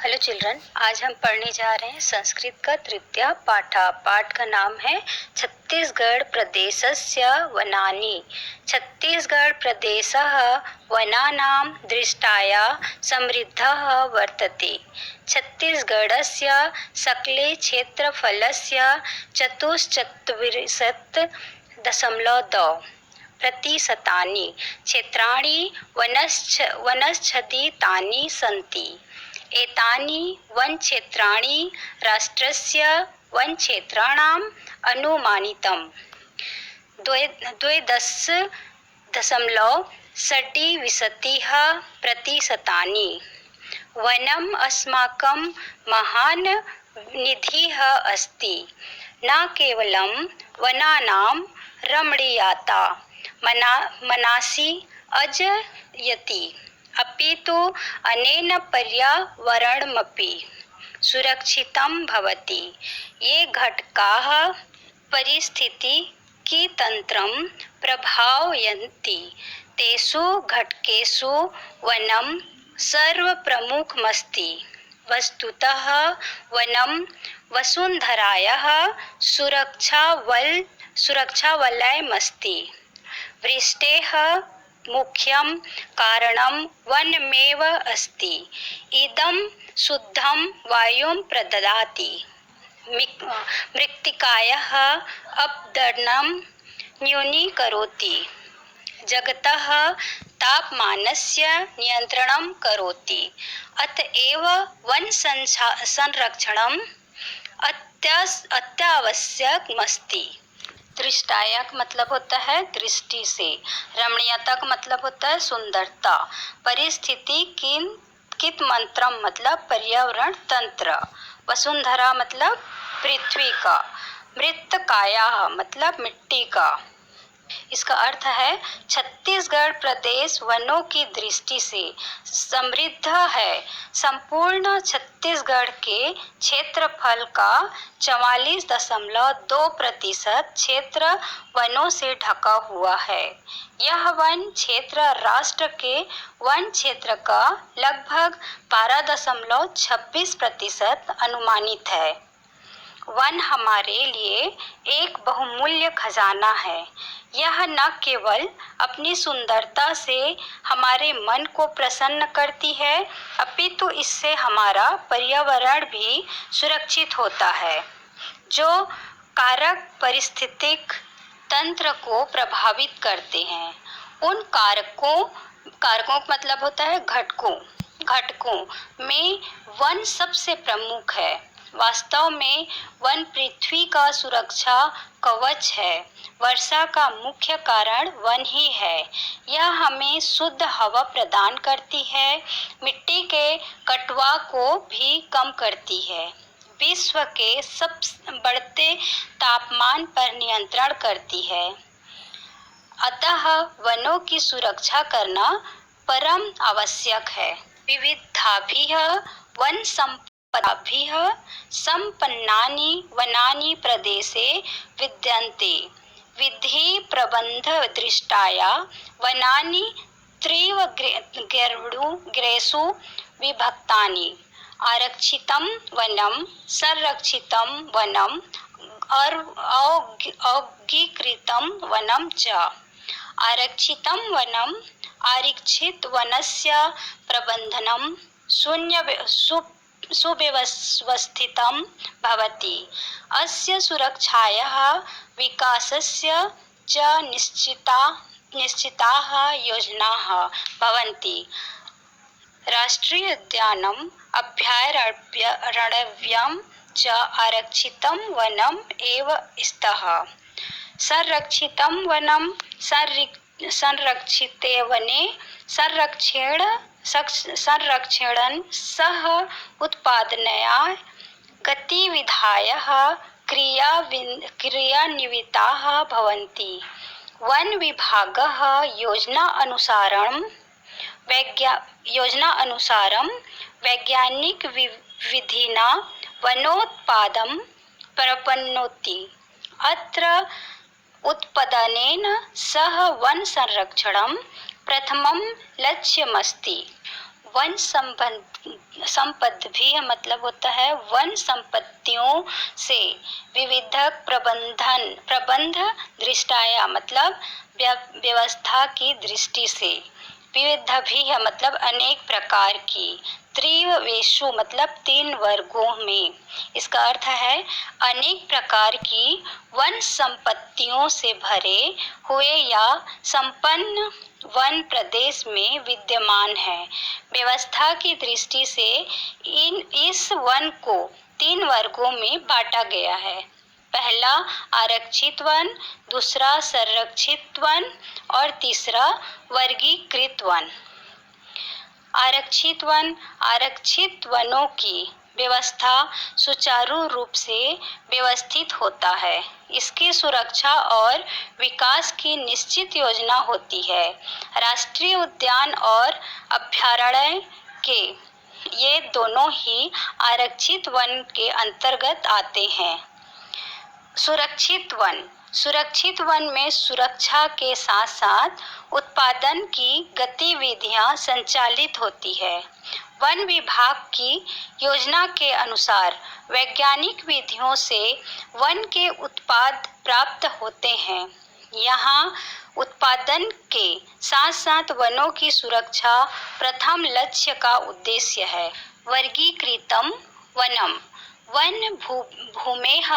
Hello children, आज हम पढ़ने जा रहे हैं संस्कृत का तृतीय पाठ। पाठ का नाम है छत्तीसगढ़ प्रदेशस्य वनानि। छत्तीसगढ़ प्रदेशः वनानां दृष्टाया समृद्धः वर्तते। छत्तीसगढ़स्य सकले क्षेत्रफलस्य 44.2 प्रतिशतानि क्षेत्राणि वनच्छदितानि सन्ति। एतानि वनक्षेत्राणि राष्ट्रस्य वनक्षेत्राणाम् अनुमानितं 2.6 प्रतिशतानि। वनम् अस्माकं महान् निधिः अस्ति। न केवलं वनानां रमणीयता मनसि अजयति, अपि तु अनेन पर्यावरणमपि सुरक्षितं भवति। ये घटकाः पारिस्थितिकीतन्त्रं प्रभावयन्ति। तेषु घटकेषु वनं सर्वप्रमुखमस्ति। वस्तुतः वनं वसुन्धरायाः सुरक्षावलयमस्ति। वृष्टेः मुख्यं कारणं वनमेव अस्ति। इदं शुद्धं वायुं प्रददाति, मृत्तिकायाः अपदनं न्यूनीकरोति, जगतः तापमानस्य नियन्त्रणं करोति। अतएव वन संरक्षणम् अत्यावश्यकमस्ति। दृष्टाया का मतलब होता है दृष्टि से। रमणीयता का मतलब होता है सुंदरता। परिस्थिति कित मंत्रम मतलब पर्यावरण तंत्र। वसुंधरा मतलब पृथ्वी का। मृत्तिकाया मतलब मिट्टी का। इसका अर्थ है छत्तीसगढ़ प्रदेश वनों की दृष्टि से समृद्ध है। संपूर्ण छत्तीसगढ़ के क्षेत्रफल का 44.2% क्षेत्र वनों से ढका हुआ है। यह वन क्षेत्र राष्ट्र के वन क्षेत्र का लगभग 12.26% अनुमानित है। वन हमारे लिए एक बहुमूल्य खजाना है। यह न केवल अपनी सुंदरता से हमारे मन को प्रसन्न करती है, अपितु इससे हमारा पर्यावरण भी सुरक्षित होता है। जो कारक पारिस्थितिक तंत्र को प्रभावित करते हैं, उन कारकों का मतलब होता है घटकों में वन सबसे प्रमुख है। वास्तव में वन पृथ्वी का सुरक्षा कवच है। वर्षा का मुख्य कारण वन ही है। यह हमें शुद्ध हवा प्रदान करती है, मिट्टी के कटवा को भी कम करती है, विश्व के सबसे बढ़ते तापमान पर नियंत्रण करती है। अतः वनों की सुरक्षा करना परम आवश्यक है। विविधाभिः वन संपदाभिः संपन्नानि वनानि प्रदेशे विद्यन्ते। विधि प्रबंध दृष्टाया वनानि त्रिवर्गेषु विभक्तानि। आरक्षितं वनं, संरक्षितं वनं, अवर्गीकृतं वनं च। आरक्षितं वनं आरक्षित वनस्य प्रबन्धनं सुव्यवस्थितं भवति। अस्य सुरक्षायाः विकासस्य च निश्चिताः योजनाः भवन्ति। राष्ट्रीय उद्यानम् अभयारण्यं च आरक्षितं वनम् एव स्तः। संरक्षितं वनं संरक्षिते वने संरक्षणेन सह उत्पादनाय गतिविधयः क्रियान्विताः भवन्ति। वन विभागः योजनानुसारं वैज्ञानिक विधिना वनोत्पादं प्रपन्नोति। अत्र उत्पादनेन सह वन संरक्षणं प्रथमं लक्ष्यमस्ति। वन संपद भी मतलब होता है वन संपत्तियों से विविध प्रबंध दृष्टाया मतलब व्यवस्था की दृष्टि से, विविध भी है मतलब अनेक प्रकार की, त्रिवेशु मतलब 3 वर्गों में। इसका अर्थ है अनेक प्रकार की वन संपत्तियों से भरे हुए या संपन्न वन प्रदेश में विद्यमान है। व्यवस्था की दृष्टि से इस वन को 3 वर्गों में बांटा गया है। पहला आरक्षित वन, दूसरा संरक्षित वन और तीसरा वर्गीकृत वन। आरक्षित वनों की व्यवस्था सुचारू रूप से व्यवस्थित होता है। इसकी सुरक्षा और विकास की निश्चित योजना होती है। राष्ट्रीय उद्यान और अभयारण्य के ये दोनों ही आरक्षित वन के अंतर्गत आते हैं। सुरक्षित वन में सुरक्षा के साथ साथ उत्पादन की गतिविधियां संचालित होती है। वन विभाग की योजना के अनुसार वैज्ञानिक विधियों से वन के उत्पाद प्राप्त होते हैं। यहाँ उत्पादन के साथ साथ वनों की सुरक्षा प्रथम लक्ष्य का उद्देश्य है। वर्गीकृतम वनम वन भूमेः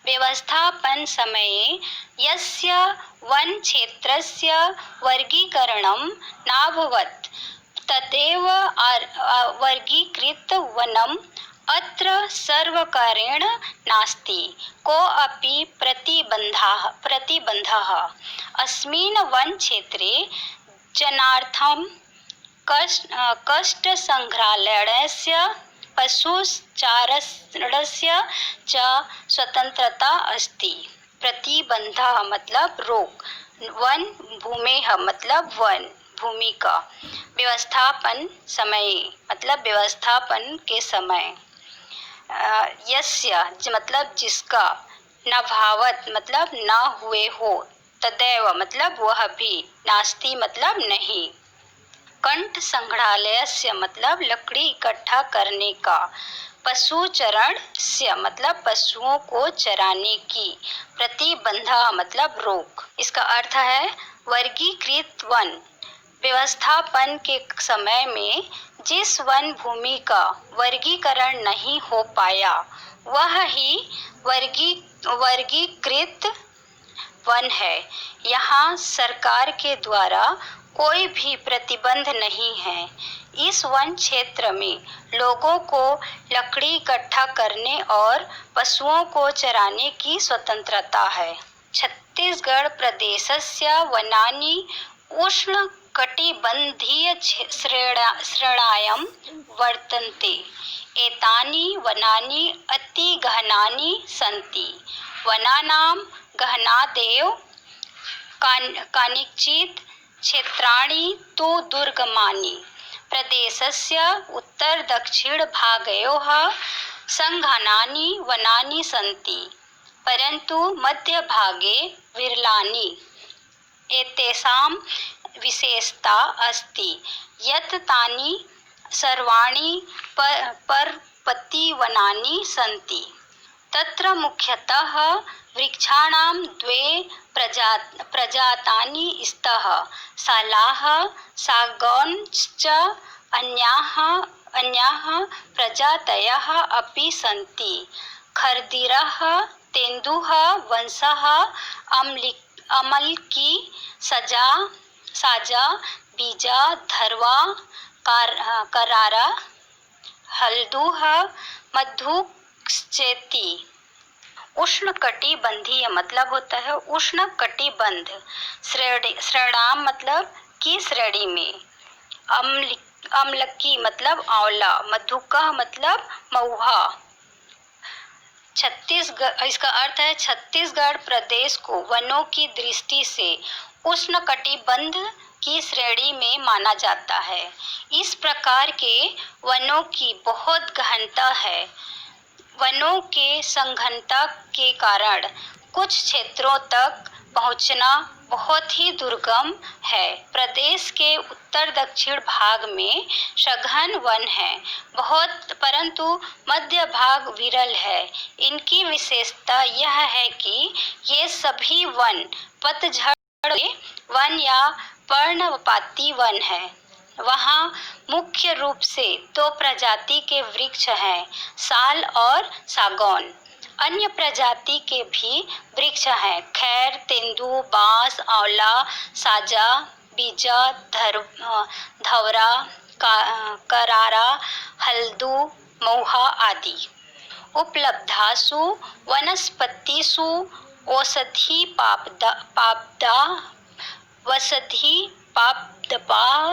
व्यवस्थापन समये यस्य वन क्षेत्रस्य वर्गीकरणं नाभवत् तदेव वर्गीकृत वनम् अत्र सर्वकारेण नास्ति कोऽपि प्रतिबन्धः अस्मिन् वन क्षेत्रे जनार्थं कष्टसंग्रहणस्य पशुचारणस्य च स्वतंत्रता अस्ति। प्रतिबंधः मतलब रोक, वन भूमेः मतलब वन भूमि का, व्यवस्थापन समय मतलब व्यवस्थापन के समय, यस्य मतलब जिसका, नभावत मतलब न हुए हो, तदैव मतलब वह भी, नास्ति मतलब नहीं। कंठ संग्रहालयस्य मतलब लकड़ी इकट्ठा करने का, पशुचरण से मतलब पशुओं को चराने की, प्रतिबंध मतलब रोक। इसका अर्थ है वर्गीकृत वन व्यवस्थापन के समय में जिस वन भूमि का वर्गीकरण नहीं हो पाया वह ही वर्गीकृत वन है। यहाँ सरकार के द्वारा कोई भी प्रतिबंध नहीं है। इस वन क्षेत्र में लोगों को लकड़ी इकट्ठा करने और पशुओं को चराने की स्वतंत्रता है। छत्तीसगढ़ प्रदेशस्य वनानि उष्णकटिबंधीय श्रेण्यां वर्तन्ते। एतानि वनानि अति गहनानि सन्ति। वनानां गहनादेव कानिचित् क्षेत्राणि तु दुर्गमानि। प्रदेशस्य उत्तर दक्षिण भागयोः संघनानि वनानि सन्ति परन्तु मध्यभागे विरलानि। एतेषां विशेषता अस्ति यत् तानि सर्वाणि पर्वतीवनानि सन्ति। तत्र मुख्यतः वृक्षाणां 2 प्रजातानि स्तः, सालाः सागौनश्च अन्याः प्रजातयः अपि सन्ति। खर्दिरः, तेन्दुः वंशः, अमलकी, साजा, बीजा, धरवा, करारा, हल्दुः, मधुक्षेती। उष्णकटिबंधीय मतलब होता है उष्णकटिबंध, श्रेणाम मतलब की श्रेणी में, अमलकी मतलब आंवला, मधुका मतलब महुआ। छत्तीसगढ़, इसका अर्थ है छत्तीसगढ़ प्रदेश को वनों की दृष्टि से उष्णकटिबंध की श्रेणी में माना जाता है। इस प्रकार के वनों की बहुत गहनता है। वनों के संघनता के कारण कुछ क्षेत्रों तक पहुंचना बहुत ही दुर्गम है। प्रदेश के उत्तर दक्षिण भाग में सघन वन है, परंतु मध्य भाग विरल है। इनकी विशेषता यह है कि ये सभी वन पतझड़ वन या पर्णपाती वन है। वहाँ मुख्य रूप से 2 प्रजाति के वृक्ष हैं, साल और सागौन। अन्य प्रजाति के भी वृक्ष हैं, खैर, तेंदू, बांस, आंवला, साजा, बीजा, धवरा, करारा, हल्दू, महुआ आदि। उपलब्धासु वनस्पतिषु औषधि पादपाः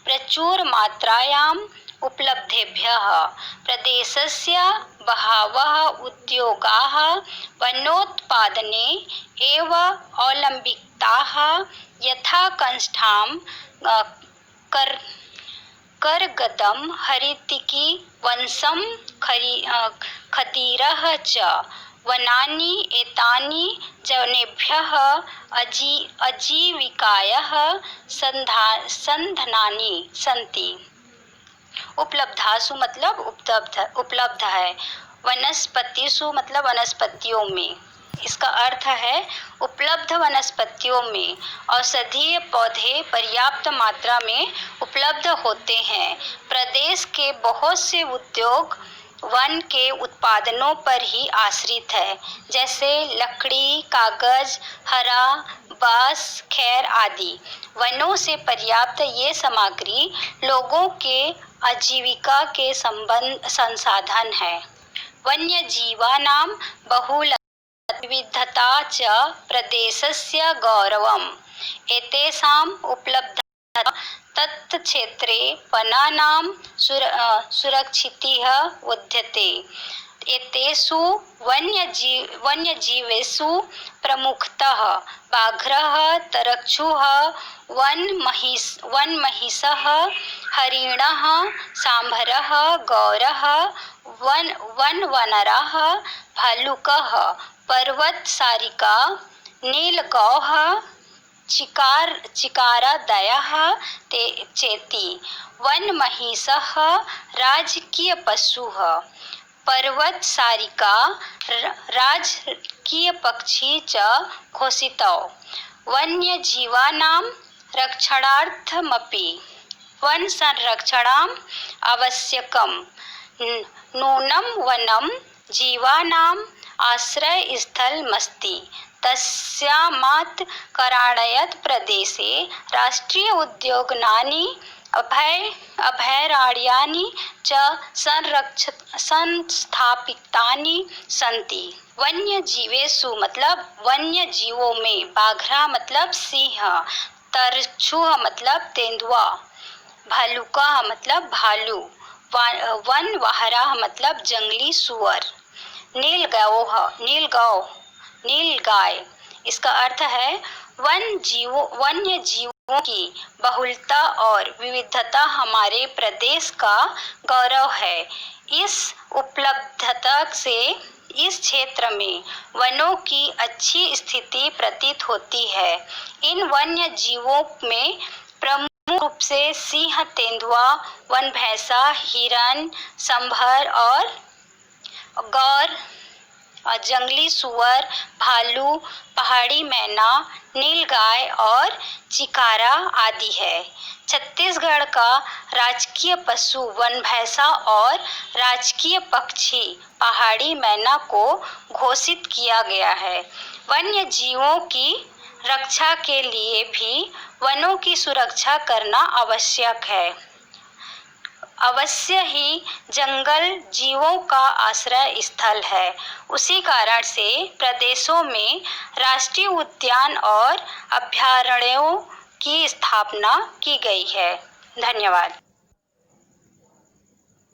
प्रचुर मात्रायाम् उपलब्धेभ्यः प्रदेशस्य बहवः उद्योगाः वनोत्पादने एव अवलम्बिताः, यथा काष्ठं, कर्गदं, हरितकी, वंशं, खदीरः च। वनानि एतानि जनेभ्यः आजीविकायाः साधनानि सन्ति। उपलब्धासु मतलब उपलब्ध है, वनस्पतिषु मतलब वनस्पतियों में। इसका अर्थ है उपलब्ध वनस्पतियों में औषधीय पौधे पर्याप्त मात्रा में उपलब्ध होते हैं। प्रदेश के बहुत से उद्योग वन के उत्पादनों पर ही आश्रित है, जैसे लकड़ी, कागज, हरा, बांस, खैर आदि। वनों से पर्याप्त ये सामग्री लोगों के आजीविका के संसाधन है। वन्य जीवानां बहुलविधता च प्रदेशस्य गौरवम्। एतेषाम् उपलब्धता तत्क्षेत्रे वनानां सुरक्षितिः उद्यते। एतेषु वन्यजीवेषु प्रमुखतः व्याघ्रः, तर्क्षुः, वनमहिषः, हरिणः, सांभरः, गौरः, वनवानरः, भालुकः, पर्वतसारिका, नीलगौः, चिकारादयः चेति। वनमहिषः राजकीयपशुः, पर्वतसारिका राजकीयपक्षी च घोषितौ। वन्यजीवानां रक्षणार्थमपि वन संरक्षणम् आवश्यकम्। नूनं वनं जीवानाम् आश्रयस्थलमस्ति। तस्मात् कारणात् प्रदेशे राष्ट्रीय उद्यानानि, अभयारण्यानि च संस्थापितानि सन्ति। वन्यजीवेषु मतलब वन्य जीवों में, बाघरा मतलब सिंह, तर्क्षुः मतलब तेंदुआ, भालुका मतलब भालू, वनवाहरा मतलब जंगली सुअर, नीलगाय। इसका अर्थ है वन्य जीवों की बहुलता और विविधता हमारे प्रदेश का गौरव है। इस उपलब्धता से इस क्षेत्र में वनों की अच्छी स्थिति प्रतीत होती है। इन वन्य जीवों में प्रमुख रूप से सिंह, तेंदुआ, वन भैंसा, हिरण, सांभर और गौर, जंगली सुअर, भालू, पहाड़ी मैना, नीलगाय और चिकारा आदि है। छत्तीसगढ़ का राजकीय पशु वन भैंसा और राजकीय पक्षी पहाड़ी मैना को घोषित किया गया है। वन्य जीवों की रक्षा के लिए भी वनों की सुरक्षा करना आवश्यक है। अवश्य ही जंगल जीवों का आश्रय स्थल है। उसी कारण से प्रदेशों में राष्ट्रीय उद्यान और अभयारण्यों की स्थापना की गई है। धन्यवाद।